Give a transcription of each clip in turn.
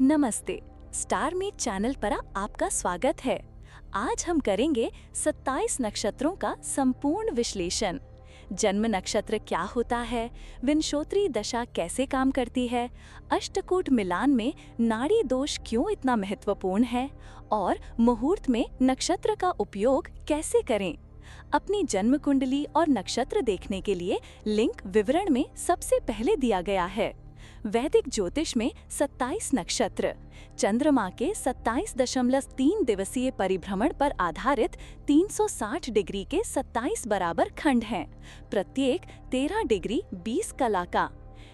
नमस्ते। Star meet channel पर आपका स्वागत है। आज हम करेंगे 27 नक्षत्रों का संपूर्ण विश्लेषण। जन्म नक्षत्र क्या होता है, विंशोत्तरी दशा कैसे काम करती है, अष्टकूट मिलान में नाड़ी दोष क्यों इतना महत्वपूर्ण है और मुहूर्त में नक्षत्र का उपयोग कैसे करें। अपनी जन्म कुंडली और नक्षत्र देखने के लिए लिंक विवरण में सबसे पहले दिया गया है। वैदिक ज्योतिष में 27 नक्षत्र चंद्रमा के 27.3 दिवसीय परिभ्रमण पर आधारित 360 डिग्री के 27 बराबर खंड हैं, प्रत्येक 13 डिग्री 20 कला का।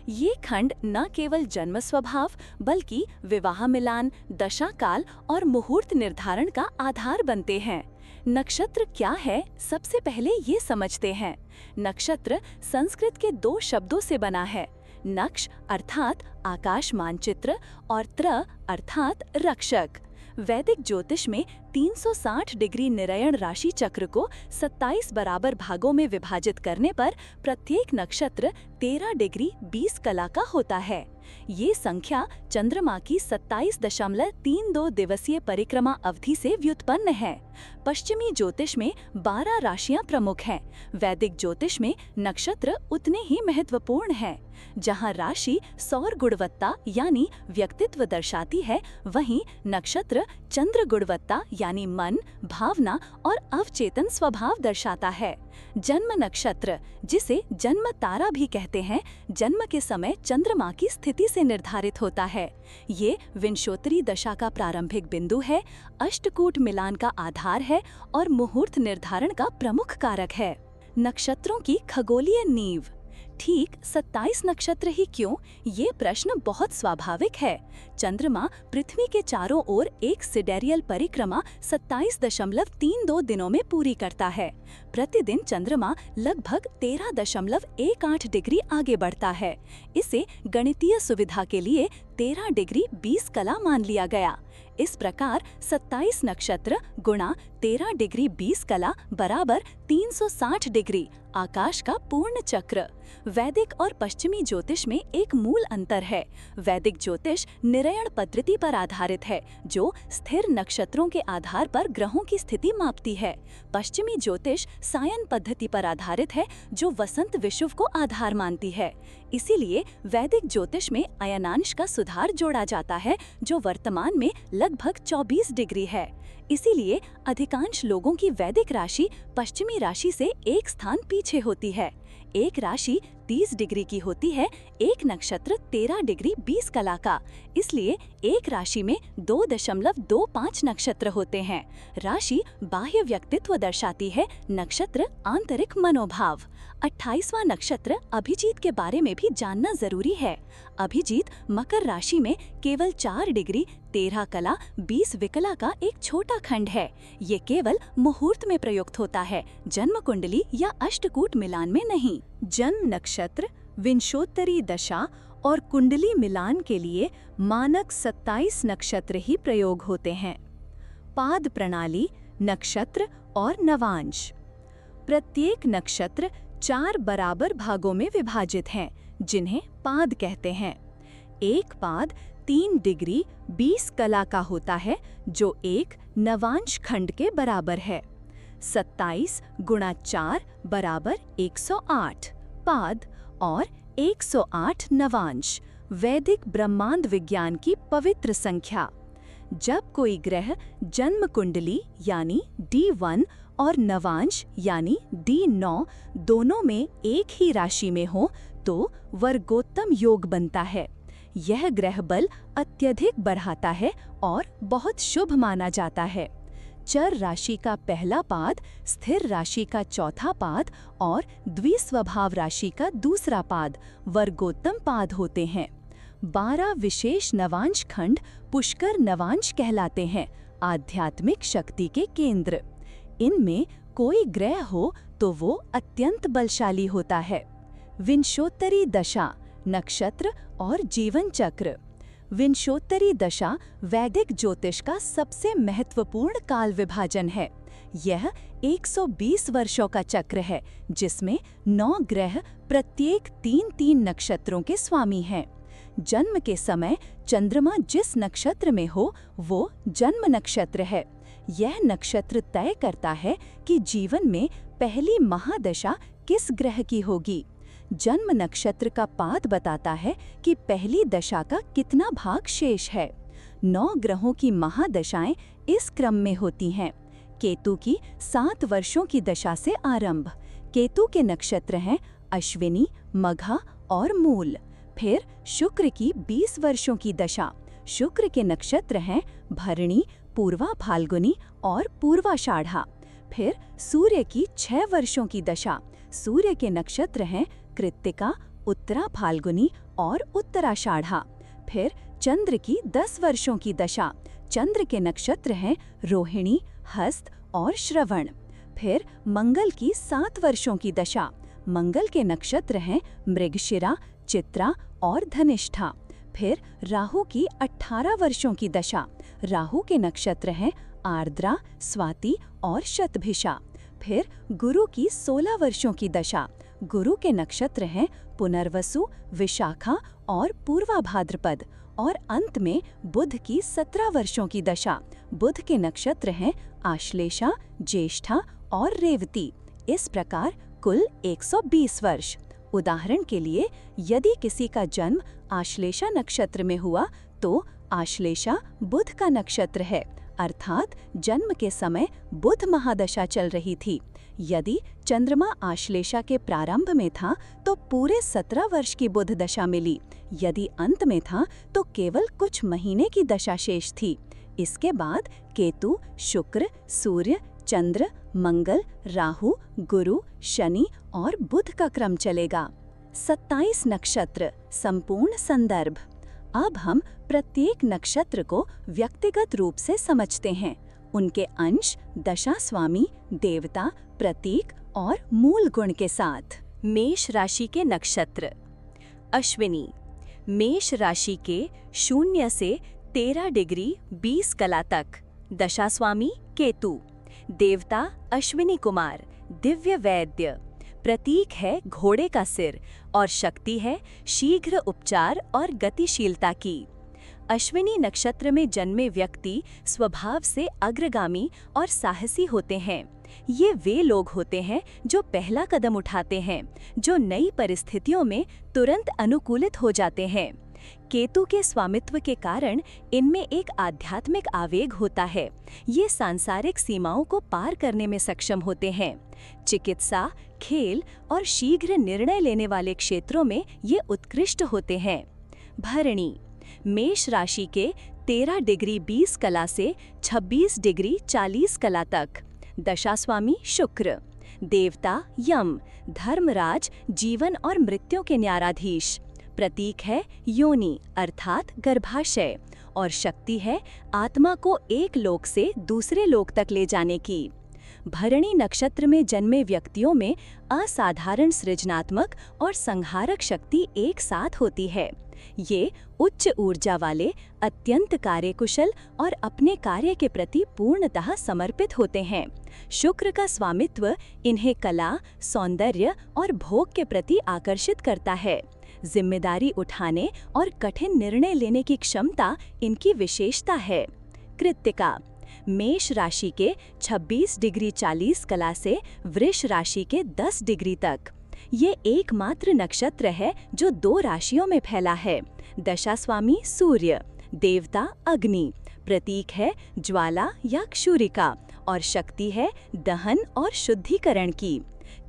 ये खंड न केवल जन्म स्वभाव बल्कि विवाह मिलान, दशा काल और मुहूर्त निर्धारण का आधार बनते हैं। नक्षत्र क्या है, सबसे पहले ये समझते हैं। नक्षत्र संस्कृत के दो शब्दों से बना है, नक्ष अर्थात आकाश मानचित्र और त्र अर्थात रक्षक। वैदिक ज्योतिष में 360 डिग्री निरयण राशि चक्र को 27 बराबर भागों में विभाजित करने पर प्रत्येक नक्षत्र 13 डिग्री 20 कला का होता है। ये संख्या चंद्रमा की 27.32 दिवसीय परिक्रमा अवधि से व्युत्पन्न है। पश्चिमी ज्योतिष में 12 राशियां प्रमुख हैं। वैदिक ज्योतिष में नक्षत्र उतने ही महत्वपूर्ण हैं। जहां राशि सौर गुणवत्ता यानी व्यक्तित्व दर्शाती है, वहीं नक्षत्र चंद्र गुणवत्ता यानी मन, भावना और अवचेतन स्वभाव दर्शाता है। जन्म नक्षत्र, जिसे जन्म तारा भी कहते हैं, जन्म के समय चंद्रमा की स्थिति से निर्धारित होता है। ये विंशोत्तरी दशा का प्रारंभिक बिंदु है, अष्टकूट मिलान का आधार है और मुहूर्त निर्धारण का प्रमुख कारक है। नक्षत्रों की खगोलीय नींव। ठीक 27 नक्षत्र ही क्यों, ये प्रश्न बहुत स्वाभाविक है। चंद्रमा पृथ्वी के चारों ओर एक सिडेरियल परिक्रमा 27.32 दिनों में पूरी करता है। प्रतिदिन चंद्रमा लगभग 13.18 डिग्री आगे बढ़ता है। इसे गणितीय सुविधा के लिए 13 डिग्री 20 कला मान लिया गया। इस प्रकार 27 नक्षत्र गुणा 13 डिग्री 20 कला बराबर 360 डिग्री, आकाश का पूर्ण चक्र। वैदिक और पश्चिमी ज्योतिष में एक मूल अंतर है। वैदिक ज्योतिष निरयण पद्धति पर आधारित है, जो स्थिर नक्षत्रों के आधार पर ग्रहों की स्थिति मापती है। पश्चिमी ज्योतिष सायन पद्धति पर आधारित है, जो वसंत विषुव को आधार मानती है। इसीलिए वैदिक ज्योतिष में अयनांश का सुधार जोड़ा जाता है, जो वर्तमान में लगभग 24 डिग्री है। इसीलिए अधिकांश लोगों की वैदिक राशि पश्चिमी राशि से एक स्थान पीछे होती है। एक राशि 30 डिग्री की होती है, एक नक्षत्र 13 डिग्री 20 कला का। इसलिए एक राशि में 2.25 नक्षत्र होते हैं। राशि बाह्य व्यक्तित्व दर्शाती है, नक्षत्र आंतरिक मनोभाव। 28वां नक्षत्र अभिजीत के बारे में भी जानना जरूरी है। अभिजीत मकर राशि में केवल 4 डिग्री 13 कला 20 विकला का एक छोटा खंड है। ये केवल मुहूर्त में प्रयुक्त होता है, जन्म कुंडली या अष्टकूट मिलान में नहीं। जन्म नक्षत्र, विंशोत्तरी दशा और कुंडली मिलान के लिए मानक 27 नक्षत्र ही प्रयोग होते हैं। पाद प्रणाली, नक्षत्र और नवांश। प्रत्येक नक्षत्र 4 बराबर भागों में विभाजित हैं, जिन्हें पाद कहते हैं। एक पाद 3 डिग्री 20 कला का होता है, जो एक नवांश खंड के बराबर है। 27 गुणा 4 बराबर 108 पाद और 108 नवांश, वैदिक ब्रह्मांड विज्ञान की पवित्र संख्या। जब कोई ग्रह जन्म कुंडली यानी D1 और नवांश यानी D9 दोनों में एक ही राशि में हो, तो वर्गोत्तम योग बनता है। यह ग्रह बल अत्यधिक बढ़ाता है और बहुत शुभ माना जाता है। चर राशि का पहला पाद, स्थिर राशि का चौथा पाद और द्विस्वभाव राशि का दूसरा पाद वर्गोत्तम पाद होते हैं। 12 विशेष नवांश खंड पुष्कर नवांश कहलाते हैं, आध्यात्मिक शक्ति के केंद्र। इनमें कोई ग्रह हो तो वो अत्यंत बलशाली होता है। विंशोत्तरी दशा, नक्षत्र और जीवन चक्र। विंशोत्तरी दशा वैदिक ज्योतिष का सबसे महत्वपूर्ण काल विभाजन है। यह 120 वर्षों का चक्र है, जिसमें 9 ग्रह प्रत्येक 3-3 नक्षत्रों के स्वामी हैं। जन्म के समय चंद्रमा जिस नक्षत्र में हो वो जन्म नक्षत्र है। यह नक्षत्र तय करता है कि जीवन में पहली महादशा किस ग्रह की होगी। जन्म नक्षत्र का पाद बताता है कि पहली दशा का कितना भाग शेष है। 9 ग्रहों की महादशाएं इस क्रम में होती हैं। केतु की 7 वर्षों की दशा से आरंभ। केतु के नक्षत्र हैं अश्विनी, मघा और मूल। फिर शुक्र की 20 वर्षों की दशा। शुक्र के नक्षत्र हैं भरणी, पूर्वा फाल्गुनी और पूर्वाषाढ़ा। फिर सूर्य की 6 वर्षों की दशा। सूर्य के नक्षत्र हैं कृत्तिका, उत्तरा फाल्गुनी और उत्तराषाढ़ा। फिर चंद्र की 10 वर्षों की दशा। चंद्र के नक्षत्र हैं रोहिणी, हस्त और श्रवण। फिर मंगल की 7 वर्षों की दशा। मंगल के नक्षत्र हैं मृगशिरा, चित्रा और धनिष्ठा। फिर राहु की 18 वर्षों की दशा। राहु के नक्षत्र हैं आर्द्रा, स्वाति और शतभिषा। फिर गुरु की 16 वर्षों की दशा। गुरु के नक्षत्र हैं पुनर्वसु, विशाखा और पूर्वा भाद्रपद। और अंत में बुध की 17 वर्षों की दशा। बुध के नक्षत्र हैं आश्लेषा, ज्येष्ठा और रेवती। इस प्रकार कुल 120 वर्ष। उदाहरण के लिए यदि किसी का जन्म आश्लेषा नक्षत्र में हुआ तो आश्लेषा बुध का नक्षत्र है, अर्थात जन्म के समय बुध महादशा चल रही थी। यदि चंद्रमा आश्लेषा के प्रारंभ में था तो पूरे 17 वर्ष की बुध दशा मिली। यदि अंत में था तो केवल कुछ महीने की दशा शेष थी। इसके बाद केतु, शुक्र, सूर्य, चंद्र, मंगल, राहु, गुरु, शनि और बुध का क्रम चलेगा। 27 नक्षत्र संपूर्ण संदर्भ। अब हम प्रत्येक नक्षत्र को व्यक्तिगत रूप से समझते हैं, उनके अंश, दशा स्वामी, देवता, प्रतीक और मूल गुण के साथ। मेष राशि के नक्षत्र। अश्विनी। मेष राशि के 0 से 13 डिग्री 20 कला तक। दशा स्वामी केतु। देवता अश्विनी कुमार, दिव्य वैद्य। प्रतीक है घोड़े का सिर और शक्ति है शीघ्र उपचार और गतिशीलता की। अश्विनी नक्षत्र में जन्मे व्यक्ति स्वभाव से अग्रगामी और साहसी होते हैं। ये वे लोग होते हैं जो पहला कदम उठाते हैं, जो नई परिस्थितियों में तुरंत अनुकूलित हो जाते हैं। केतु के स्वामित्व के कारण इनमें एक आध्यात्मिक आवेग होता है। ये सांसारिक सीमाओं को पार करने में सक्षम होते हैं। चिकित्सा, खेल और शीघ्र निर्णय लेने वाले क्षेत्रों में ये उत्कृष्ट होते हैं। भरणी। मेष राशि के 13 डिग्री 20 कला से 26 डिग्री 40 कला तक। दशा स्वामी शुक्र। देवता यम, धर्मराज, जीवन और मृत्यु के न्यायाधीश। प्रतीक है योनि अर्थात गर्भाशय और शक्ति है आत्मा को एक लोक से दूसरे लोक तक ले जाने की। भरणी नक्षत्र में जन्मे व्यक्तियों में असाधारण सृजनात्मक और संहारक शक्ति एक साथ होती है। ये उच्च ऊर्जा वाले, अत्यंत कार्यकुशल और अपने कार्य के प्रति पूर्णतः समर्पित होते हैं। शुक्र का स्वामित्व इन्हें कला, सौंदर्य और भोग के प्रति आकर्षित करता है। जिम्मेदारी उठाने और कठिन निर्णय लेने की क्षमता इनकी विशेषता है। कृत्तिका। मेष राशि के 26 डिग्री 40 कला से वृष राशि के 10 डिग्री तक। ये एकमात्र नक्षत्र है जो 2 राशियों में फैला है। दशा स्वामी सूर्य। देवता अग्नि। प्रतीक है ज्वाला या क्षुरिका और शक्ति है दहन और शुद्धिकरण की।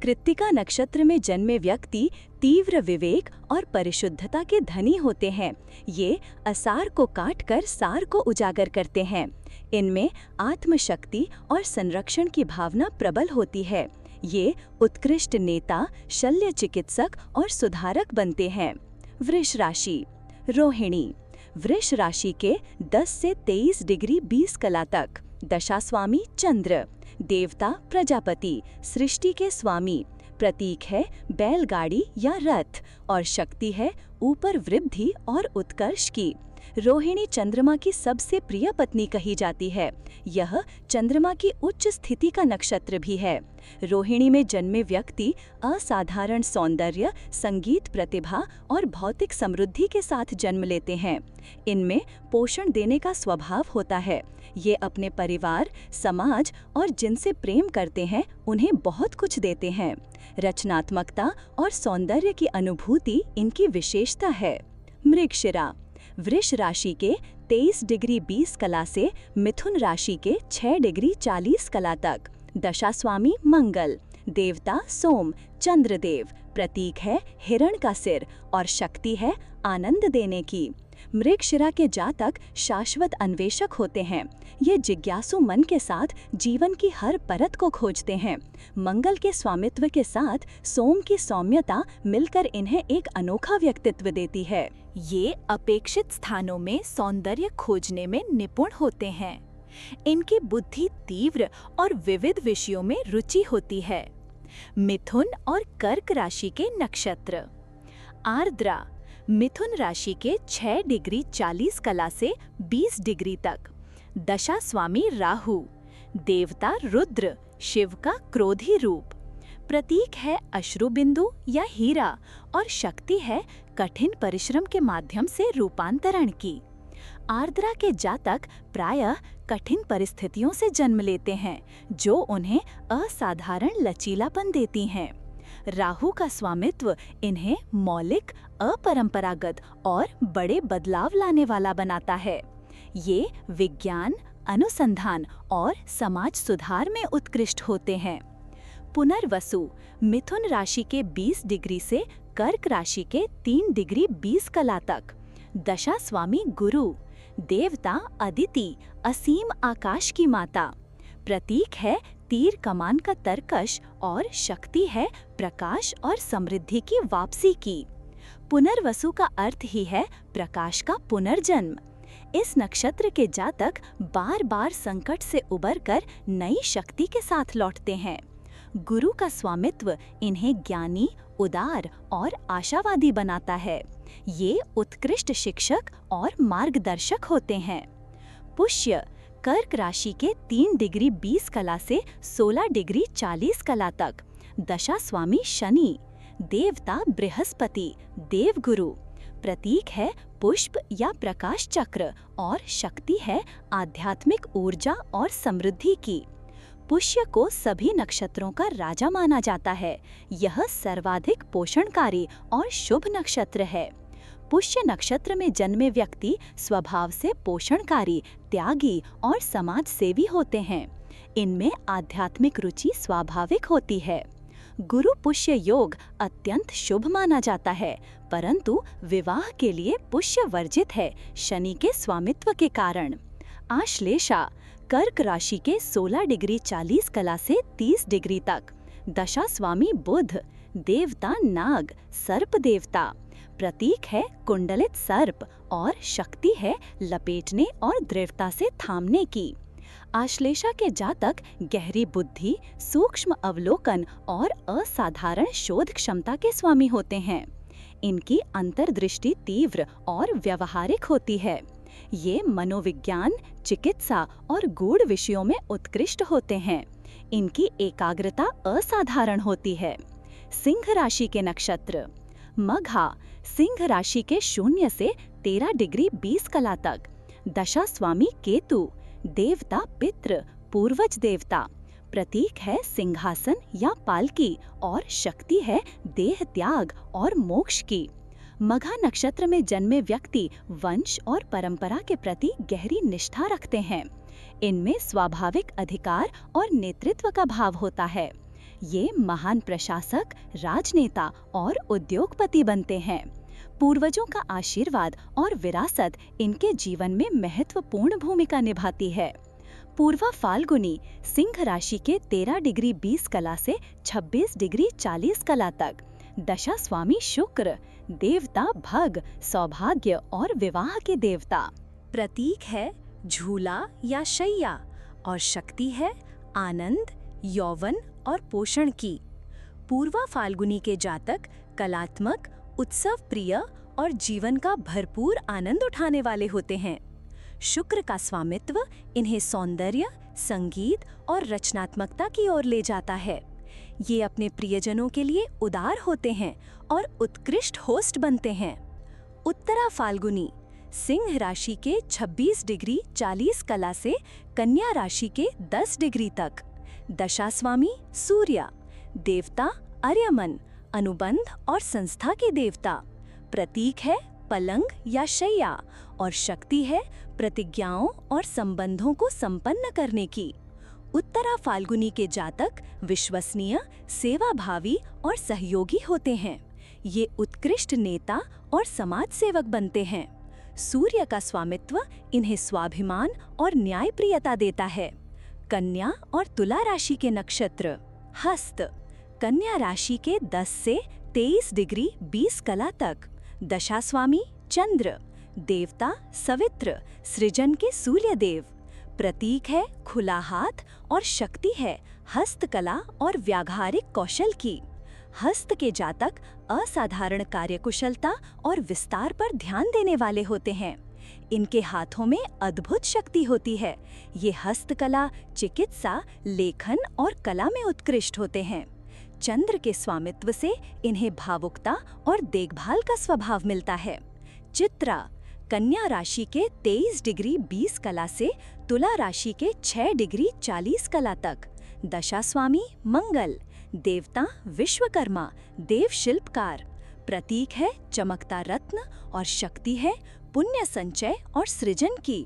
कृत्तिका नक्षत्र में जन्मे व्यक्ति तीव्र विवेक और परिशुद्धता के धनी होते हैं। ये असार को काटकर सार को उजागर करते हैं। इनमें आत्मशक्ति और संरक्षण की भावना प्रबल होती है। ये उत्कृष्ट नेता, शल्य चिकित्सक और सुधारक बनते हैं। वृष राशि। रोहिणी। वृष राशि के 10 से 23 डिग्री 20 कला तक। दशा स्वामी चंद्र। देवता प्रजापति, सृष्टि के स्वामी। प्रतीक है बैलगाड़ी या रथ और शक्ति है ऊपर वृद्धि और उत्कर्ष की। रोहिणी चंद्रमा की सबसे प्रिय पत्नी कही जाती है। यह चंद्रमा की उच्च स्थिति का नक्षत्र भी है। रोहिणी में जन्मे व्यक्ति असाधारण सौंदर्य, संगीत प्रतिभा और भौतिक समृद्धि के साथ जन्म लेते हैं। इनमें पोषण देने का स्वभाव होता है। ये अपने परिवार, समाज और जिनसे प्रेम करते हैं उन्हें बहुत कुछ देते हैं। रचनात्मकता और सौंदर्य की अनुभूति इनकी विशेषता है। मृगशिरा वृष राशि के 23 डिग्री 20 कला से मिथुन राशि के 6 डिग्री 40 कला तक। दशा स्वामी मंगल, देवता सोम, चंद्रदेव। प्रतीक है हिरण का सिर और शक्ति है आनंद देने की। मृगशिरा के जातक शाश्वत अन्वेषक होते हैं। ये जिज्ञासु मन के साथ जीवन की हर परत को खोजते हैं। मंगल के स्वामित्व के साथ सोम की सौम्यता मिलकर इन्हें एक अनोखा व्यक्तित्व देती है। ये अपेक्षित स्थानों में सौंदर्य खोजने में निपुण होते हैं। इनकी बुद्धि तीव्र और विविध विषयों में रुचि होती है। मिथुन और कर्क राशि के नक्षत्र। आर्द्रा मिथुन राशि के 6 डिग्री 40 कला से 20 डिग्री तक। दशा स्वामी राहु, देवता रुद्र, शिव का क्रोधी रूप। प्रतीक है अश्रुबिंदु या हीरा और शक्ति है कठिन परिश्रम के माध्यम से रूपांतरण की। आर्द्रा के जातक प्रायः कठिन परिस्थितियों से जन्म लेते हैं जो उन्हें असाधारण लचीलापन देती हैं। राहु का स्वामित्व इन्हें मौलिक, अपरंपरागत और बड़े बदलाव लाने वाला बनाता है। ये विज्ञान, अनुसंधान और समाज सुधार में उत्कृष्ट होते हैं। पुनर्वसु मिथुन राशि के 20 डिग्री से कर्क राशि के 3 डिग्री 20 कला तक। दशा स्वामी गुरु, देवता अदिति, असीम आकाश की माता। प्रतीक है तीर कमान का तरकश और शक्ति है प्रकाश और समृद्धि की वापसी की। पुनर्वसु का अर्थ ही है प्रकाश का पुनर्जन्म। इस नक्षत्र के जातक बार बार संकट से उबरकर नई शक्ति के साथ लौटते हैं। गुरु का स्वामित्व इन्हें ज्ञानी, उदार और आशावादी बनाता है। ये उत्कृष्ट शिक्षक और मार्गदर्शक होते हैं। पुष्य कर्क राशि के 3 डिग्री 20 कला से 16 डिग्री 40 कला तक। दशा स्वामी शनि, देवता बृहस्पति, देवगुरु। प्रतीक है पुष्प या प्रकाश चक्र और शक्ति है आध्यात्मिक ऊर्जा और समृद्धि की। पुष्य को सभी नक्षत्रों का राजा माना जाता है। यह सर्वाधिक पोषणकारी और शुभ नक्षत्र है। पुष्य नक्षत्र में जन्मे व्यक्ति स्वभाव से पोषणकारी, त्यागी और समाज सेवी होते हैं। इनमें आध्यात्मिक रुचि स्वाभाविक होती है। गुरु पुष्य योग अत्यंत शुभ माना जाता है, परंतु विवाह के लिए पुष्य वर्जित है शनि के स्वामित्व के कारण। आश्लेषा कर्क राशि के 16 डिग्री 40 कला से 30 डिग्री तक। दशा स्वामी बुध, देवता नाग, सर्प देवता। प्रतीक है कुंडलित सर्प और शक्ति है लपेटने और दृढ़ता से थामने की। आश्लेषा के जातक गहरी बुद्धि, सूक्ष्म अवलोकन और असाधारण शोध क्षमता के स्वामी होते हैं। इनकी अंतर्दृष्टि तीव्र और व्यवहारिक होती है। ये मनोविज्ञान, चिकित्सा और गूढ़ विषयों में उत्कृष्ट होते हैं। इनकी एकाग्रता असाधारण होती है। सिंह राशि के नक्षत्र। मघा सिंह राशि के 0 से 13 डिग्री 20 कला तक। दशा स्वामी केतु, देवता पितृ, पूर्वज देवता। प्रतीक है सिंहासन या पालकी और शक्ति है देह त्याग और मोक्ष की। मघा नक्षत्र में जन्मे व्यक्ति वंश और परंपरा के प्रति गहरी निष्ठा रखते हैं। इनमें स्वाभाविक अधिकार और नेतृत्व का भाव होता है। ये महान प्रशासक, राजनेता और उद्योगपति बनते हैं। पूर्वजों का आशीर्वाद और विरासत इनके जीवन में महत्वपूर्ण भूमिका निभाती है। पूर्वा फाल्गुनी सिंह राशि के 13 डिग्री 20 कला से 26 डिग्री 40 कला तक। दशा स्वामी शुक्र, देवता भग, सौभाग्य और विवाह के देवता। प्रतीक है झूला या शैया और शक्ति है आनंद, यौवन और पोषण की। पूर्वा फाल्गुनी के जातक कलात्मक, उत्सव प्रिय और जीवन का भरपूर आनंद उठाने वाले होते हैं। शुक्र का स्वामित्व इन्हें सौंदर्य, संगीत और रचनात्मकता की ओर ले जाता है। ये अपने प्रियजनों के लिए उदार होते हैं और उत्कृष्ट होस्ट बनते हैं। उत्तरा फाल्गुनी सिंह राशि के 26 डिग्री 40 कला से कन्या राशि के 10 डिग्री तक। दशा स्वामी सूर्य, देवता अर्यमन, अनुबंध और संस्था के देवता। प्रतीक है पलंग या शैया और शक्ति है प्रतिज्ञाओं और संबंधों को संपन्न करने की। उत्तरा फाल्गुनी के जातक विश्वसनीय, सेवाभावी और सहयोगी होते हैं। ये उत्कृष्ट नेता और समाज सेवक बनते हैं। सूर्य का स्वामित्व इन्हें स्वाभिमान और न्यायप्रियता देता है। कन्या और तुला राशि के नक्षत्र। हस्त, कन्या राशि के 10 से 23 डिग्री 20 कला तक। दशा स्वामी चंद्र, देवता सवित्र, सृजन के सूर्य देव। प्रतीक है खुला हाथ और शक्ति है हस्तकला और व्यावहारिक कौशल की। हस्त के जातक असाधारण कार्यकुशलता और विस्तार पर ध्यान देने वाले होते हैं। इनके हाथों में अद्भुत शक्ति होती है। ये हस्तकला, चिकित्सा, लेखन और कला में उत्कृष्ट होते हैं। चंद्र के स्वामित्व से इन्हें भावुकता और देखभाल का स्वभाव मिलता है। चित्रा, कन्या राशि के 23 डिग्री 20 कला से तुला राशि के 6 डिग्री 40 कला तक। दशा स्वामी मंगल, देवता विश्वकर्मा, देव शिल्पकार। प्रतीक है चमकता रत्न और शक्ति है पुण्य संचय और सृजन की।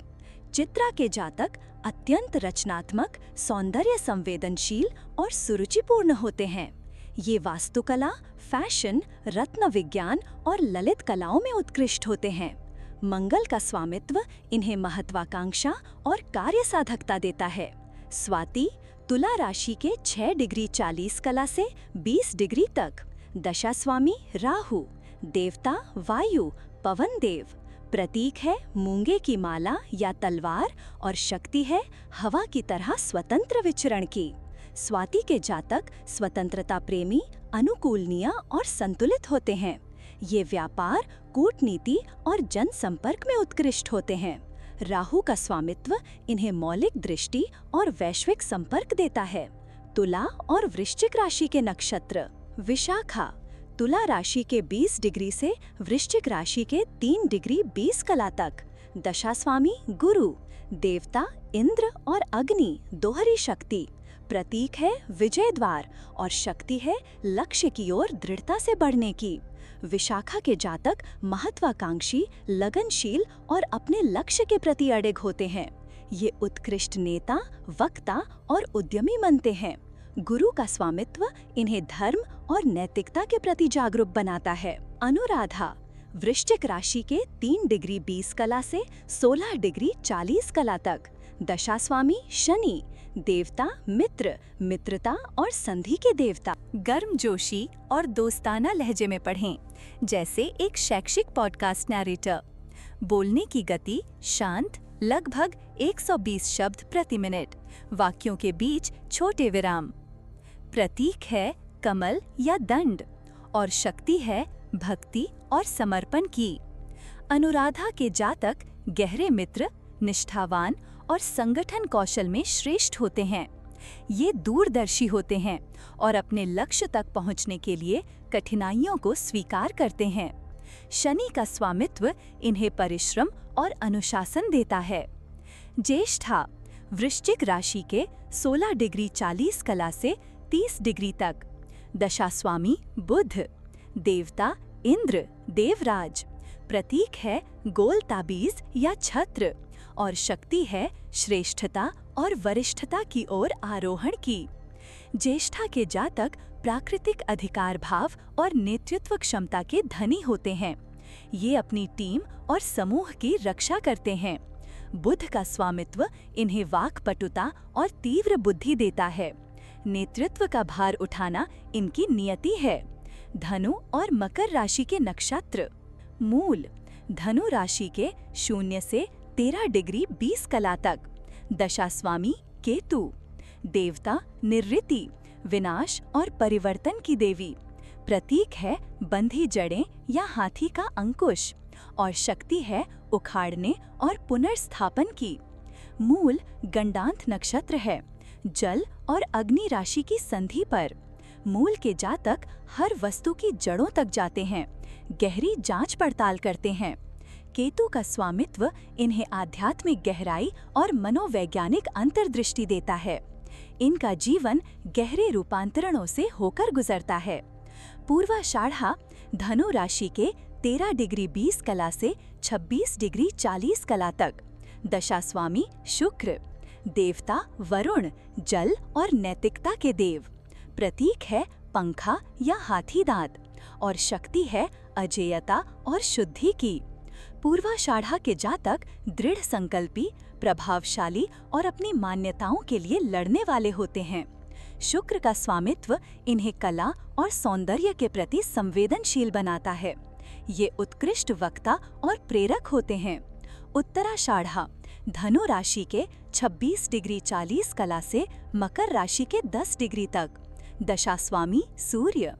चित्रा के जातक अत्यंत रचनात्मक, सौंदर्य संवेदनशील और सुरुचिपूर्ण होते हैं। ये वास्तुकला, फैशन, रत्न विज्ञान और ललित कलाओं में उत्कृष्ट होते हैं। मंगल का स्वामित्व इन्हें महत्वाकांक्षा और कार्य साधकता देता है। स्वाति, तुला राशि के 6 डिग्री 40 कला से 20 डिग्री तक। दशा स्वामी राहु, देवता वायु, पवन देव। प्रतीक है मूंगे की माला या तलवार और शक्ति है हवा की तरह स्वतंत्र विचरण की। स्वाति के जातक स्वतंत्रता प्रेमी, अनुकूलनीय और संतुलित होते हैं। ये व्यापार, कूटनीति और जनसंपर्क में उत्कृष्ट होते हैं। राहु का स्वामित्व इन्हें मौलिक दृष्टि और वैश्विक संपर्क देता है। तुला और वृश्चिक राशि के नक्षत्र। विशाखा, तुला राशि के 20 डिग्री से वृश्चिक राशि के 3 डिग्री 20 कला तक। दशा स्वामी गुरु, देवता इंद्र और अग्नि, दोहरी शक्ति। प्रतीक है विजय द्वार और शक्ति है लक्ष्य की ओर दृढ़ता से बढ़ने की। विशाखा के जातक महत्वाकांक्षी, लगनशील और अपने लक्ष्य के प्रति अडिग होते हैं। ये उत्कृष्ट नेता, वक्ता और उद्यमी बनते हैं। गुरु का स्वामित्व इन्हें धर्म और नैतिकता के प्रति जागरूक बनाता है। अनुराधा, वृश्चिक राशि के 3 डिग्री 20 कला से 16 डिग्री 40 कला तक। दशा स्वामी शनि, देवता मित्र, मित्रता और संधि के देवता। गर्मजोशी और दोस्ताना लहजे में पढ़ें, जैसे एक शैक्षिक पॉडकास्ट नैरेटर। बोलने की गति शांत, लगभग 120 शब्द प्रति मिनट। वाक्यों के बीच छोटे विराम। प्रतीक है कमल या दंड और शक्ति है भक्ति और समर्पण की। अनुराधा के जातक गहरे मित्र, निष्ठावान और संगठन कौशल में श्रेष्ठ होते हैं। ये दूरदर्शी होते हैं और अपने लक्ष्य तक पहुंचने के लिए कठिनाइयों को स्वीकार करते हैं। शनि का स्वामित्व इन्हें परिश्रम और अनुशासन देता है। ज्येष्ठा, वृश्चिक राशि के 16 डिग्री 40 कला से 30 डिग्री तक। दशा स्वामी बुध, देवता इंद्र, देवराज। प्रतीक है गोल ताबीज या छत्र और शक्ति है श्रेष्ठता और वरिष्ठता की ओर आरोहण की। ज्येष्ठा के जातक प्राकृतिक अधिकार भाव और नेतृत्व क्षमता के धनी होते हैं। ये अपनी टीम और समूह की रक्षा करते हैं। बुध का स्वामित्व इन्हें वाक्पटुता और तीव्र बुद्धि देता है। नेतृत्व का भार उठाना इनकी नियति है। धनु और मकर राशि के नक्षत्र। मूल, धनु राशि के 0 से 13 डिग्री 20 कला तक। दशा स्वामी केतु, देवता निवृत्ति, विनाश और परिवर्तन की देवी। प्रतीक है बंधी जड़ें या हाथी का अंकुश और शक्ति है उखाड़ने और पुनर्स्थापन की। मूल गंडांत नक्षत्र है, जल और अग्नि राशि की संधि पर। मूल के जातक हर वस्तु की जड़ों तक जाते हैं, गहरी जांच पड़ताल करते हैं। केतु का स्वामित्व इन्हें आध्यात्मिक गहराई और मनोवैज्ञानिक अंतर्दृष्टि देता है। इनका जीवन गहरे रूपांतरणों से होकर गुजरता है। पूर्वाषाढ़ा धनु राशि के 13 डिग्री 20 कला से 26 डिग्री 40 कला तक। दशा स्वामी शुक्र। देवता वरुण, जल और नैतिकता के देव। प्रतीक है पंखा या हाथी दांत और शक्ति है अजेयता और शुद्धि की। पूर्वाषाढ़ा के जातक दृढ़ संकल्पी, प्रभावशाली और अपनी मान्यताओं के लिए लड़ने वाले होते हैं। शुक्र का स्वामित्व इन्हें कला और सौंदर्य के प्रति संवेदनशील बनाता है। ये उत्कृष्ट वक्ता और प्रेरक होते हैं। उत्तराषाढ़ा धनु राशि के 26 डिग्री 40 कला से मकर राशि के 10 डिग्री तक। दशा स्वामी सूर्य।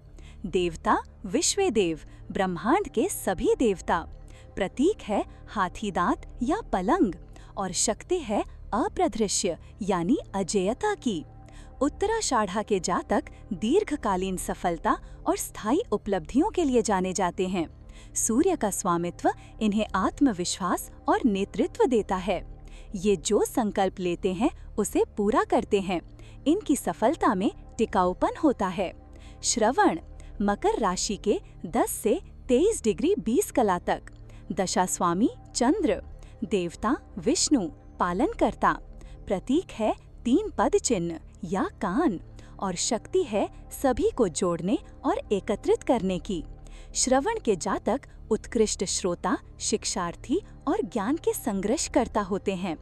देवता विश्वेदेव, ब्रह्मांड के सभी देवता। प्रतीक है हाथी दांत या पलंग और शक्ति है अप्रदृश्य यानी अजेयता की। उत्तराषाढ़ा के जातक दीर्घकालीन सफलता और स्थायी उपलब्धियों के लिए जाने जाते हैं। सूर्य का स्वामित्व इन्हें आत्मविश्वास और नेतृत्व देता है। ये जो संकल्प लेते हैं उसे पूरा करते हैं। इनकी सफलता में टिकाऊपन होता है। श्रवण मकर राशि के 10 से 23 डिग्री 20 कला तक। दशा स्वामी चंद्र। देवता विष्णु, पालनकर्ता। प्रतीक है 3 पद चिन्ह या कान और शक्ति है सभी को जोड़ने और एकत्रित करने की। श्रवण के जातक उत्कृष्ट श्रोता, शिक्षार्थी और ज्ञान के संग्रहकर्ता होते हैं।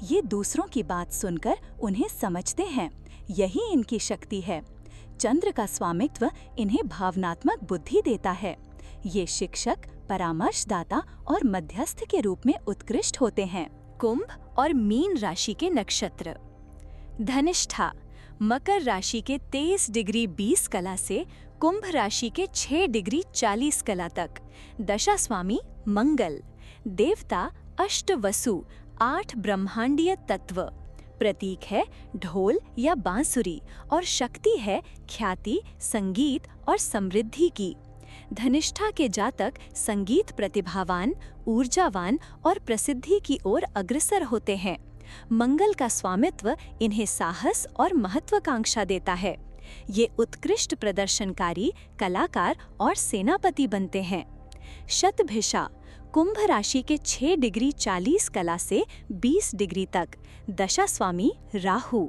ये दूसरों की बात सुनकर उन्हें समझते हैं, यही इनकी शक्ति है। चंद्र का स्वामित्व इन्हें भावनात्मक बुद्धि देता है। ये शिक्षक, परामर्शदाता और मध्यस्थ के रूप में उत्कृष्ट होते हैं। कुंभ और मीन राशि के नक्षत्र। धनिष्ठा मकर राशि के 23 डिग्री 20 कला से कुंभ राशि के 6 डिग्री 40 कला तक। दशा स्वामी मंगल। देवता अष्टवसु, 8 ब्रह्मांडीय तत्व। प्रतीक है ढोल या बांसुरी और शक्ति है ख्याति, संगीत और समृद्धि की। धनिष्ठा के जातक संगीत प्रतिभावान, ऊर्जावान और प्रसिद्धि की ओर अग्रसर होते हैं। मंगल का स्वामित्व इन्हें साहस और महत्वाकांक्षा देता है। ये उत्कृष्ट प्रदर्शनकारी, कलाकार और सेनापति बनते हैं। शतभिषा कुंभ राशि के 6 डिग्री 40 कला से 20 डिग्री तक। दशा स्वामी राहु।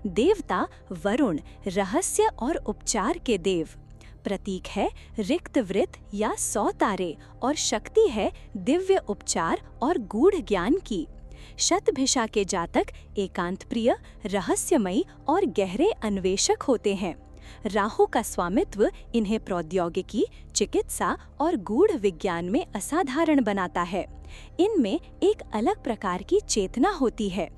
देवता वरुण, रहस्य और उपचार के देव। प्रतीक है रिक्त वृत्त या 100 तारे और शक्ति है दिव्य उपचार और गूढ़ ज्ञान की। शतभिषा के जातक एकांत प्रिय, रहस्यमयी और गहरे अन्वेषक होते हैं। राहु का स्वामित्व इन्हें प्रौद्योगिकी, चिकित्सा और गूढ़ विज्ञान में असाधारण बनाता है। इनमें एक अलग प्रकार की चेतना होती है।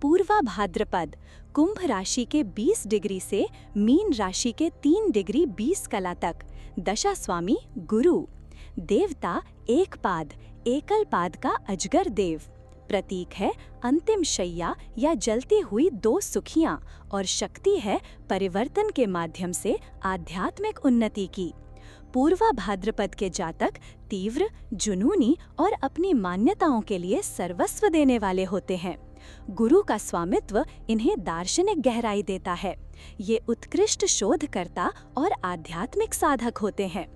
पूर्वा भाद्रपद कुंभ राशि के 20 डिग्री से मीन राशि के 3 डिग्री 20 कला तक। दशा स्वामी गुरु। देवता एक पाद, एकल पाद का अजगर देव। प्रतीक है अंतिम शैया या जलती हुई 2 सुखियां और शक्ति है परिवर्तन के माध्यम से आध्यात्मिक उन्नति की। पूर्वा भाद्रपद के जातक तीव्र, जुनूनी और अपनी मान्यताओं के लिए सर्वस्व देने वाले होते हैं। गुरु का स्वामित्व इन्हें दार्शनिक गहराई देता है। ये उत्कृष्ट शोधकर्ता और आध्यात्मिक साधक होते हैं।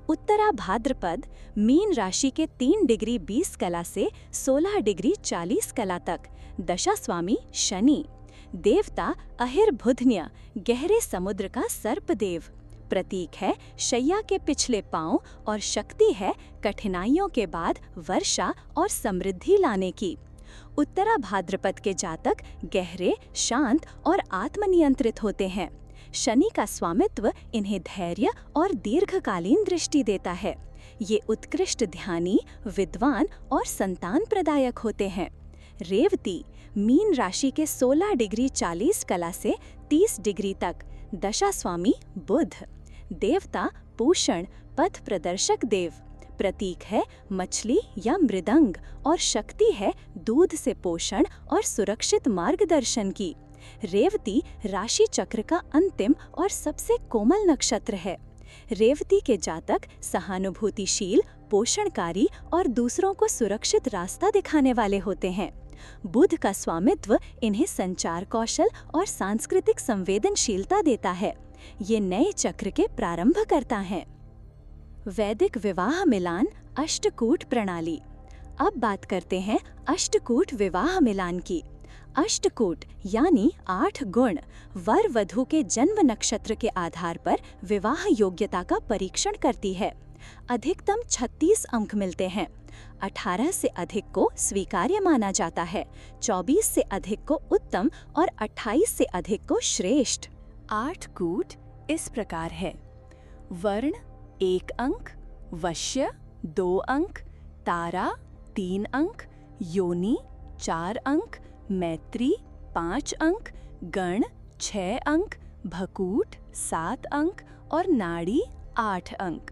उत्तरा भाद्रपद मीन राशि के 3 डिग्री 20 कला से 16 डिग्री 40 कला तक। दशा स्वामी शनि। देवता अहिर्बुधन्य, गहरे समुद्र का सर्पदेव। प्रतीक है शैया के पिछले पांव और शक्ति है कठिनाइयों के बाद वर्षा और समृद्धि लाने की। उत्तरा भाद्रपद के जातक गहरे, शांत और आत्मनियंत्रित होते हैं। शनि का स्वामित्व इन्हें धैर्य और दीर्घकालीन दृष्टि देता है। ये उत्कृष्ट ध्यानी, विद्वान और संतान प्रदायक होते हैं। रेवती मीन राशि के 16 डिग्री 40 कला से 30 डिग्री तक। दशा स्वामी बुध। देवता पोषण पथ प्रदर्शक देव, प्रतीक है मछली या मृदंग और शक्ति है दूध से पोषण और सुरक्षित मार्गदर्शन की। रेवती राशि चक्र का अंतिम और सबसे कोमल नक्षत्र है। रेवती के जातक सहानुभूतिशील, पोषणकारी और दूसरों को सुरक्षित रास्ता दिखाने वाले होते हैं। बुध का स्वामित्व इन्हें संचार कौशल और सांस्कृतिक संवेदनशीलता देता है। ये नए चक्र के प्रारंभ करता है। वैदिक विवाह मिलान अष्टकूट प्रणाली। अब बात करते हैं अष्टकूट विवाह मिलान की। अष्टकूट यानी 8 गुण वर वधू के जन्म नक्षत्र के आधार पर विवाह योग्यता का परीक्षण करती है। अधिकतम 36 अंक मिलते हैं। 18 से अधिक को स्वीकार्य माना जाता है, 24 से अधिक को उत्तम और 28 से अधिक को श्रेष्ठ। 8 कूट इस प्रकार है: वर्ण 1 अंक, वश्य 2 अंक, तारा 3 अंक, योनि 4 अंक, मैत्री 5 अंक, गण 6 अंक, भकूट 7 अंक और नाड़ी 8 अंक।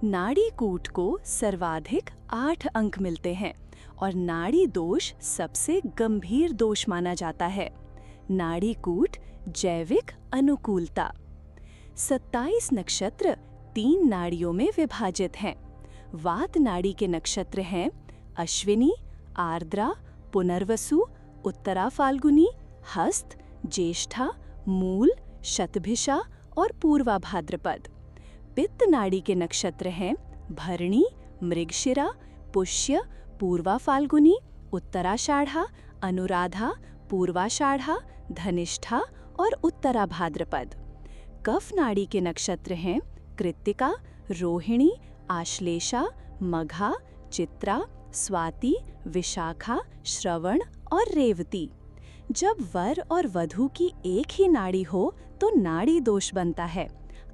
नाड़ी कूट को सर्वाधिक 8 अंक मिलते हैं और नाड़ी दोष सबसे गंभीर दोष माना जाता है। नाड़ी कूट जैविक अनुकूलता। 27 नक्षत्र 3 नाड़ियों में विभाजित हैं। वात नाड़ी के नक्षत्र हैं अश्विनी, आर्द्रा, पुनर्वसु, उत्तरा फाल्गुनी, हस्त, ज्येष्ठा, मूल, शतभिषा और पूर्वा भाद्रपद। पित्त नाड़ी के नक्षत्र हैं भरणी, मृगशिरा, पुष्य, पूर्वा फाल्गुनी, उत्तराषाढ़ा, अनुराधा, पूर्वाषाढ़ा, धनिष्ठा और उत्तरा भाद्रपद। कफ नाड़ी के नक्षत्र हैं कृत्तिका, रोहिणी, आश्लेषा, मघा, चित्रा, स्वाति, विशाखा, श्रवण और रेवती। जब वर और वधू की एक ही नाड़ी हो तो नाड़ी दोष बनता है।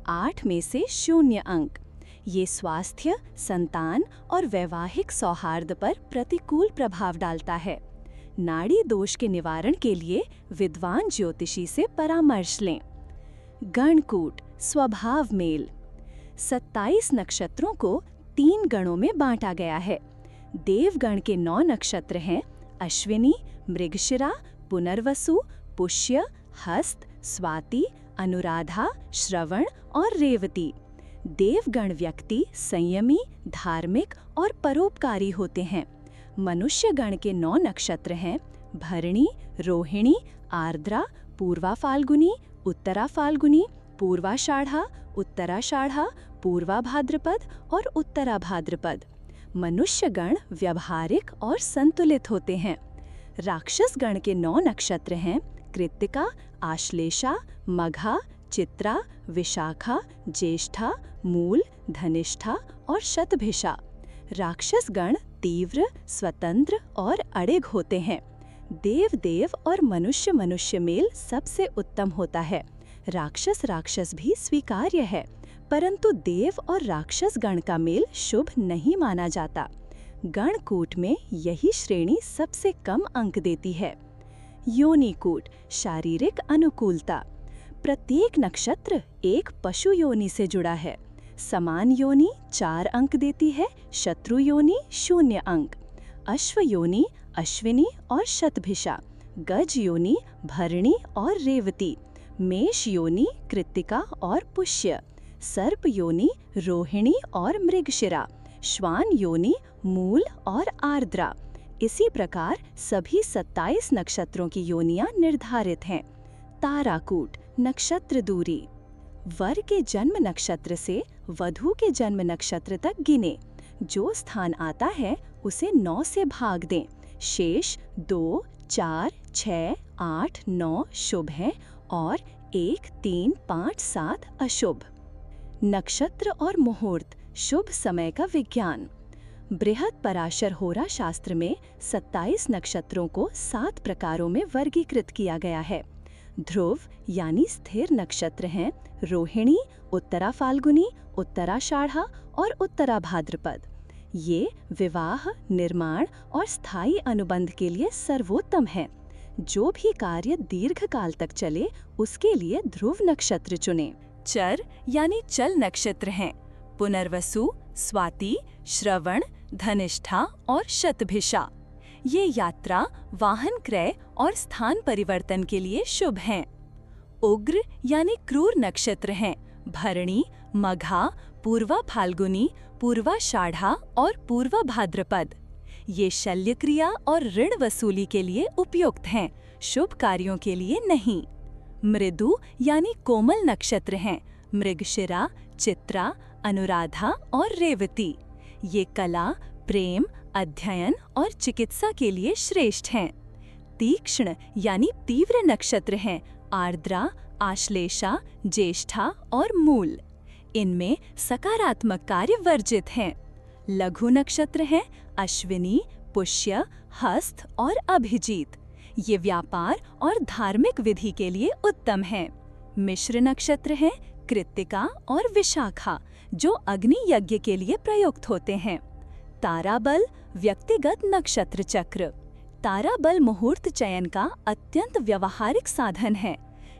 8 में से 0 अंक। ये स्वास्थ्य, संतान और वैवाहिक सौहार्द पर प्रतिकूल प्रभाव डालता है। नाड़ी दोष के निवारण के लिए विद्वान ज्योतिषी से परामर्श लें। गणकूट स्वभाव मेल। 27 नक्षत्रों को 3 गणों में बांटा गया है। देवगण के 9 नक्षत्र हैं अश्विनी, मृगशिरा, पुनर्वसु, पुष्य, हस्त, स्वाति, अनुराधा, श्रवण और रेवती। देवगण व्यक्ति संयमी, धार्मिक और परोपकारी होते हैं। मनुष्य गण के 9 नक्षत्र हैं भरणी, रोहिणी, आर्द्रा, पूर्वा फाल्गुनी, उत्तरा फाल्गुनी, पूर्वाषाढ़ा, उत्तराषाढ़ा, पूर्वा भाद्रपद और उत्तरा भाद्रपद। मनुष्य गण व्यवहारिक और संतुलित होते हैं। राक्षस गण के 9 नक्षत्र हैं कृत्तिका, आश्लेषा, मघा, चित्रा, विशाखा, ज्येष्ठा, मूल, धनिष्ठा और शतभिषा। राक्षस गण तीव्र, स्वतंत्र और अड़िग होते हैं। देव देव और मनुष्य मनुष्य मेल सबसे उत्तम होता है। राक्षस राक्षस भी स्वीकार्य है, परंतु देव और राक्षस गण का मेल शुभ नहीं माना जाता। गणकूट में यही श्रेणी सबसे कम अंक देती है। योनिकूट शारीरिक अनुकूलता। प्रत्येक नक्षत्र एक पशु योनि से जुड़ा है। समान योनि 4 अंक देती है, शत्रु योनि 0 अंक। अश्व योनि अश्विनी और शतभिषा, गज योनि भरणी और रेवती, मेष योनि कृत्तिका और पुष्य, सर्प योनि रोहिणी और मृगशिरा, श्वान योनि मूल और आर्द्रा। इसी प्रकार सभी 27 नक्षत्रों की योनियां निर्धारित हैं। ताराकूट नक्षत्र दूरी। वर के जन्म नक्षत्र से वधू के जन्म नक्षत्र तक गिने। जो स्थान आता है उसे 9 से भाग दें। शेष 2, 4, 6, 8, 9 शुभ हैं और 1, 3, 5, 7 अशुभ। नक्षत्र और मुहूर्त शुभ समय का विज्ञान। बृहद पराशर होरा शास्त्र में 27 नक्षत्रों को 7 प्रकारों में वर्गीकृत किया गया है। ध्रुव यानी स्थिर नक्षत्र हैं रोहिणी, उत्तरा फाल्गुनी, उत्तराषाढ़ा और उत्तरा भाद्रपद। ये विवाह, निर्माण और स्थायी अनुबंध के लिए सर्वोत्तम है। जो भी कार्य दीर्घकाल तक चले उसके लिए ध्रुव नक्षत्र चुनें। चर यानी चल नक्षत्र हैं पुनर्वसु, स्वाति, श्रवण, धनिष्ठा और शतभिषा। ये यात्रा, वाहन क्रय और स्थान परिवर्तन के लिए शुभ हैं। उग्र यानी क्रूर नक्षत्र हैं भरणी, मघा, पूर्वा फाल्गुनी, पूर्वाषाढ़ा और पूर्वा भाद्रपद। ये शल्य क्रिया और ऋण वसूली के लिए उपयुक्त हैं, शुभ कार्यों के लिए नहीं। मृदु यानी कोमल नक्षत्र हैं मृगशिरा, चित्रा, अनुराधा और रेवती। ये कला, प्रेम, अध्ययन और चिकित्सा के लिए श्रेष्ठ हैं। तीक्ष्ण यानी तीव्र नक्षत्र हैं आर्द्रा, आश्लेषा, ज्येष्ठा और मूल। इनमें सकारात्मक कार्य वर्जित हैं। लघु नक्षत्र हैं अश्विनी, पुष्य, हस्त और अभिजीत। ये व्यापार और धार्मिक विधि के लिए उत्तम हैं। मिश्र नक्षत्र हैं कृत्तिका और विशाखा, जो अग्नि यज्ञ के लिए प्रयुक्त होते हैं। ताराबल व्यक्तिगत नक्षत्र चक्र। ताराबल मुहूर्त चयन का अत्यंत व्यवहारिक साधन है।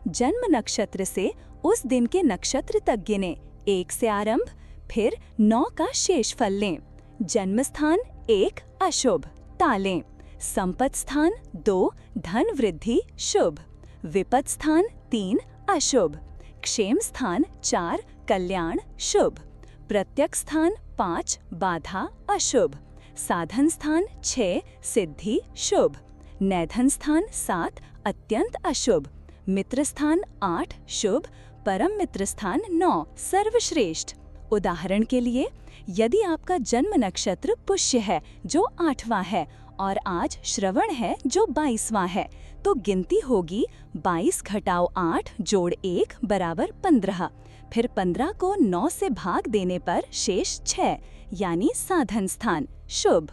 जन्म नक्षत्र से उस दिन के नक्षत्र तक गिने 1 से आरंभ, फिर 9 का शेष फल लें। जन्म स्थान 1 अशुभ, टालें। संपत्ति स्थान 2 धन वृद्धि शुभ, विपत्ति स्थान 3 अशुभ, क्षेम स्थान 4 कल्याण शुभ, प्रत्यक्ष स्थान 5 बाधा अशुभ, साधन स्थान 6 सिद्धि शुभ, नैधन स्थान 7 अत्यंत अशुभ, मित्र स्थान 8 शुभ, परम मित्र स्थान 9 सर्वश्रेष्ठ। उदाहरण के लिए, यदि आपका जन्म नक्षत्र पुष्य है जो 8वां है और आज श्रवण है जो 22वां है, तो गिनती होगी 22 घटाओ 8 जोड़ 1 बराबर 15। फिर 15 को 9 से भाग देने पर शेष 6 यानी साधन स्थान शुभ।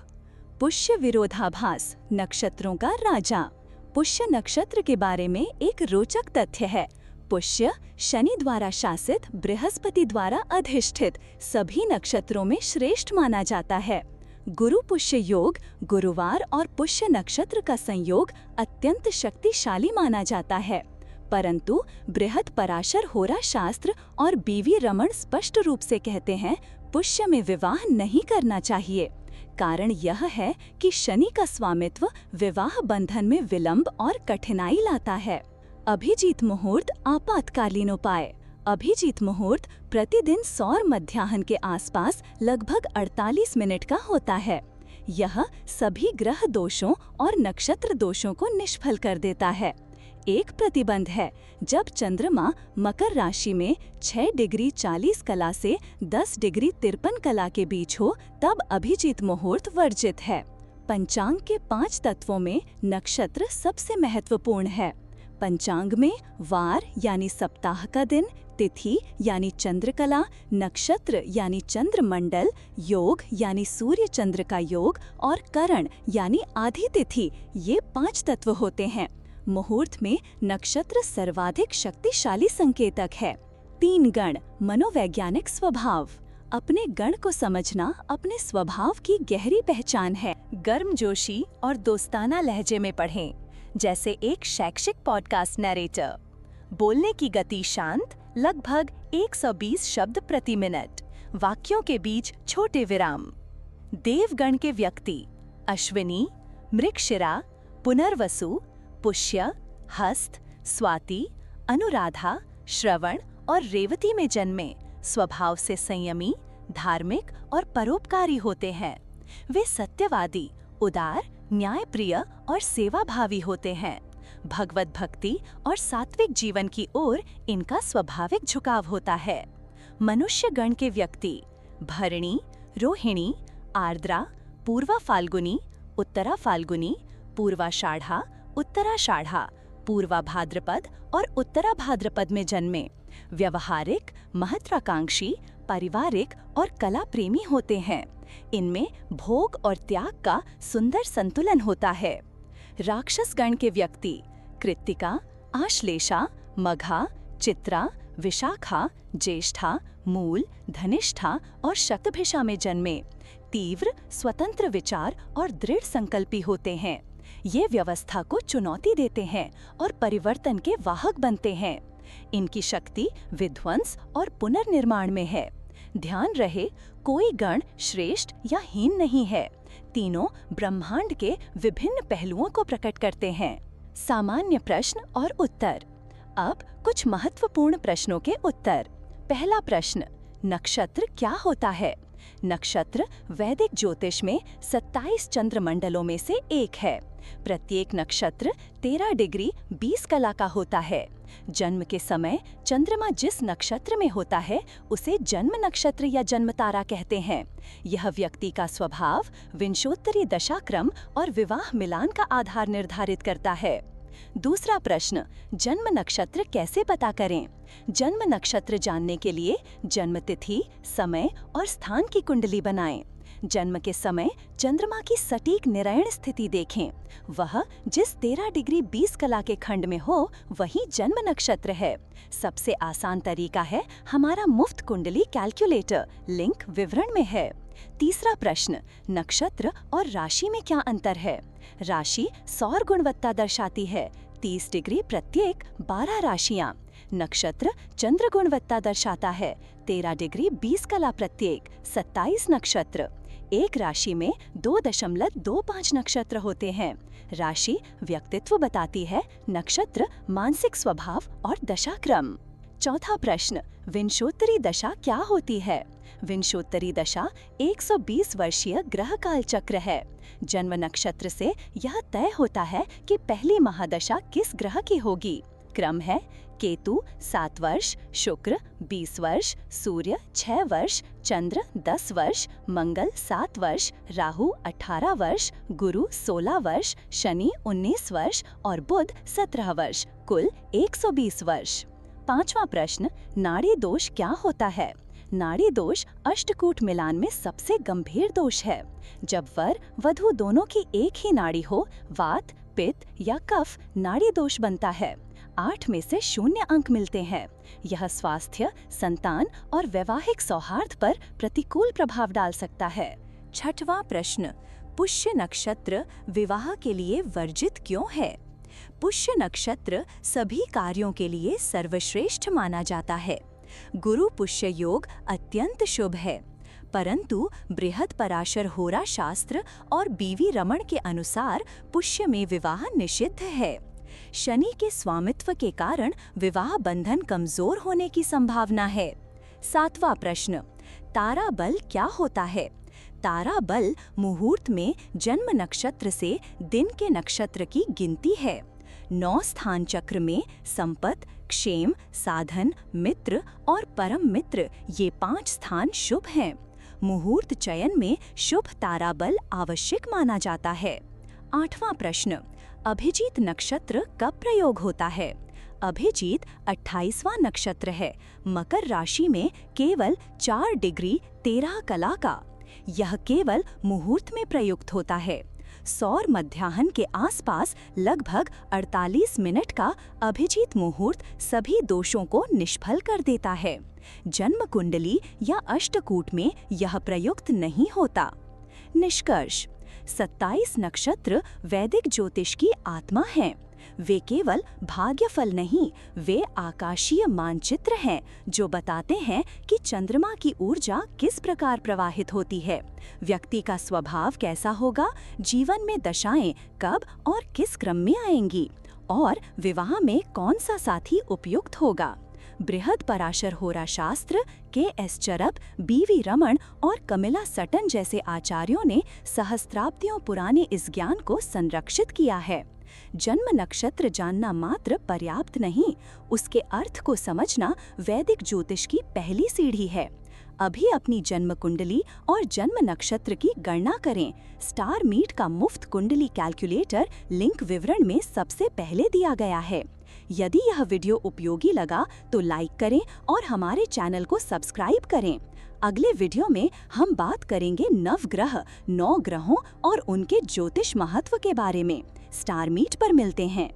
पुष्य विरोधाभास नक्षत्रों का राजा। पुष्य नक्षत्र के बारे में एक रोचक तथ्य है। पुष्य शनि द्वारा शासित, बृहस्पति द्वारा अधिष्ठित सभी नक्षत्रों में श्रेष्ठ माना जाता है। गुरु पुष्य योग, गुरुवार और पुष्य नक्षत्र का संयोग अत्यंत शक्तिशाली माना जाता है, परंतु बृहद पराशर होरा शास्त्र और बीवी रमण स्पष्ट रूप से कहते हैं पुष्य में विवाह नहीं करना चाहिए। कारण यह है कि शनि का स्वामित्व विवाह बंधन में विलंब और कठिनाई लाता है। अभिजीत मुहूर्त आपातकालीन उपाय। अभिजीत मुहूर्त प्रतिदिन सौर मध्याह्न के आसपास लगभग 48 मिनट का होता है। यह सभी ग्रह दोषों और नक्षत्र दोषों को निष्फल कर देता है। एक प्रतिबंध है, जब चंद्रमा मकर राशि में 6 डिग्री 40 कला से 10 डिग्री 53 कला के बीच हो, तब अभिजीत मुहूर्त वर्जित है। पंचांग के 5 तत्वों में नक्षत्र सबसे महत्वपूर्ण है। पंचांग में वार यानी सप्ताह का दिन, तिथि यानी चंद्रकला, नक्षत्र यानी चंद्रमंडल, योग यानी सूर्य चंद्र का योग और करण यानी आधी तिथि, ये 5 तत्व होते हैं। मुहूर्त में नक्षत्र सर्वाधिक शक्तिशाली संकेतक है। 3 गण मनोवैज्ञानिक स्वभाव। अपने गण को समझना अपने स्वभाव की गहरी पहचान है। गर्मजोशी और दोस्ताना लहजे में पढ़ें, जैसे एक शैक्षिक पॉडकास्ट नरेटर। बोलने की गति शांत, लगभग 120 शब्द प्रति मिनट। वाक्यों के बीच छोटे विराम। देवगण के व्यक्ति अश्विनी, मृगशिरा, पुनर्वसु, पुष्य, हस्त, स्वाति, अनुराधा, श्रवण और रेवती में जन्मे स्वभाव से संयमी, धार्मिक और परोपकारी होते हैं। वे सत्यवादी, उदार, न्यायप्रिय और सेवाभावी होते हैं। भगवत भक्ति और सात्विक जीवन की ओर इनका स्वाभाविक झुकाव होता है। मनुष्य गण के व्यक्ति भरणी, रोहिणी, आर्द्रा, पूर्वा फाल्गुनी, उत्तरा फाल्गुनी, पूर्वाषाढ़ा, उत्तराषाढ़ा, पूर्वा भाद्रपद और उत्तरा भाद्रपद में जन्मे व्यवहारिक, महत्वाकांक्षी, पारिवारिक और कला प्रेमी होते हैं। इनमें भोग और त्याग का सुंदर संतुलन होता है। राक्षस गण के व्यक्ति कृत्तिका, आश्लेषा, मघा, चित्रा, विशाखा, ज्येष्ठा, मूल, धनिष्ठा और शतभिषा में जन्मे तीव्र, स्वतंत्र विचार और दृढ़ संकल्पी होते हैं। ये व्यवस्था को चुनौती देते हैं और परिवर्तन के वाहक बनते हैं। इनकी शक्ति विध्वंस और पुनर्निर्माण में है। ध्यान रहे, कोई गण श्रेष्ठ या हीन नहीं है। तीनों ब्रह्मांड के विभिन्न पहलुओं को प्रकट करते हैं। सामान्य प्रश्न और उत्तर। अब कुछ महत्वपूर्ण प्रश्नों के उत्तर। पहला प्रश्न, नक्षत्र क्या होता है? नक्षत्र वैदिक ज्योतिष में 27 चंद्रमंडलों में से एक है। प्रत्येक नक्षत्र 13 डिग्री 20 कला का होता है। जन्म के समय चंद्रमा जिस नक्षत्र में होता है उसे जन्म नक्षत्र या जन्म तारा कहते हैं। यह व्यक्ति का स्वभाव, विंशोत्तरी दशाक्रम और विवाह मिलान का आधार निर्धारित करता है। दूसरा प्रश्न, जन्म नक्षत्र कैसे पता करें? जन्म नक्षत्र जानने के लिए जन्म तिथि, समय और स्थान की कुंडली बनाएं। जन्म के समय चंद्रमा की सटीक निरयण स्थिति देखें। वह जिस 13 डिग्री 20 कला के खंड में हो वही जन्म नक्षत्र है। सबसे आसान तरीका है हमारा मुफ्त कुंडली कैलकुलेटर, लिंक विवरण में है। तीसरा प्रश्न, नक्षत्र और राशि में क्या अंतर है? राशि सौर गुणवत्ता दर्शाती है, 30 डिग्री प्रत्येक 12 राशियां। नक्षत्र चंद्र गुणवत्ता दर्शाता है, 13 डिग्री 20 कला प्रत्येक 27 नक्षत्र। एक राशि में 2.25 नक्षत्र होते हैं। राशि व्यक्तित्व बताती है, नक्षत्र मानसिक स्वभाव और दशाक्रम। चौथा प्रश्न, विंशोत्तरी दशा क्या होती है? विंशोत्तरी दशा 120 वर्षीय ग्रह काल चक्र है। जन्म नक्षत्र से यह तय होता है कि पहली महादशा किस ग्रह की होगी। क्रम है केतु 7 वर्ष, शुक्र 20 वर्ष, सूर्य 6 वर्ष, चंद्र 10 वर्ष, मंगल 7 वर्ष, राहु 18 वर्ष, गुरु 16 वर्ष, शनि 19 वर्ष और बुध 17 वर्ष, कुल 120 वर्ष। पांचवा प्रश्न, नाड़ी दोष क्या होता है? नाड़ी दोष अष्टकूट मिलान में सबसे गंभीर दोष है। जब वर वधु दोनों की एक ही नाड़ी हो, वात, पित्त या कफ नाड़ी दोष बनता है। 8 में से 0 अंक मिलते हैं। यह स्वास्थ्य, संतान और वैवाहिक सौहार्द पर प्रतिकूल प्रभाव डाल सकता है। छठवां प्रश्न, पुष्य नक्षत्र विवाह के लिए वर्जित क्यों है? पुष्य नक्षत्र सभी कार्यों के लिए सर्वश्रेष्ठ माना जाता है। गुरु पुष्य योग अत्यंत शुभ है, परंतु बृहद पराशर होरा शास्त्र और बीवी रमण के अनुसार पुष्य में विवाह निषिद्ध है। शनि के स्वामित्व के कारण विवाह बंधन कमजोर होने की संभावना है। सातवां प्रश्न, तारा बल क्या होता है? तारा बल मुहूर्त में जन्म नक्षत्र से दिन के नक्षत्र की गिनती है। 9 स्थान चक्र में संपत्ति, क्षेम, साधन, मित्र और परम मित्र ये 5 स्थान शुभ हैं। मुहूर्त चयन में शुभ तारा बल आवश्यक माना जाता है। 8वां प्रश्न, अभिजीत नक्षत्र कब प्रयोग होता है? अभिजीत 28वां नक्षत्र है, मकर राशि में केवल 4 डिग्री 13 कला का। यह केवल मुहूर्त में प्रयुक्त होता है। सौर मध्याह्न के आसपास लगभग 48 मिनट का अभिजीत मुहूर्त सभी दोषों को निष्फल कर देता है। जन्म कुंडली या अष्टकूट में यह प्रयुक्त नहीं होता। निष्कर्ष, 27 नक्षत्र वैदिक ज्योतिष की आत्मा हैं। वे केवल भाग्यफल नहीं, वे आकाशीय मानचित्र हैं जो बताते हैं कि चंद्रमा की ऊर्जा किस प्रकार प्रवाहित होती है, व्यक्ति का स्वभाव कैसा होगा, जीवन में दशाएं कब और किस क्रम में आएंगी और विवाह में कौन सा साथी उपयुक्त होगा। बृहद पराशर होरा शास्त्र, के.एस. चरक, बी.वी. रमण और कमिला सटन जैसे आचार्यों ने सहस्त्राब्दियों पुराने इस ज्ञान को संरक्षित किया है। जन्म नक्षत्र जानना मात्र पर्याप्त नहीं, उसके अर्थ को समझना वैदिक ज्योतिष की पहली सीढ़ी है। अभी अपनी जन्म कुंडली और जन्म नक्षत्र की गणना करें। स्टार मीट का मुफ्त कुंडली कैलकुलेटर लिंक विवरण में सबसे पहले दिया गया है। यदि यह वीडियो उपयोगी लगा तो लाइक करें और हमारे चैनल को सब्सक्राइब करें। अगले वीडियो में हम बात करेंगे नवग्रह, 9 ग्रहों और उनके ज्योतिष महत्व के बारे में। स्टार मीट पर मिलते हैं।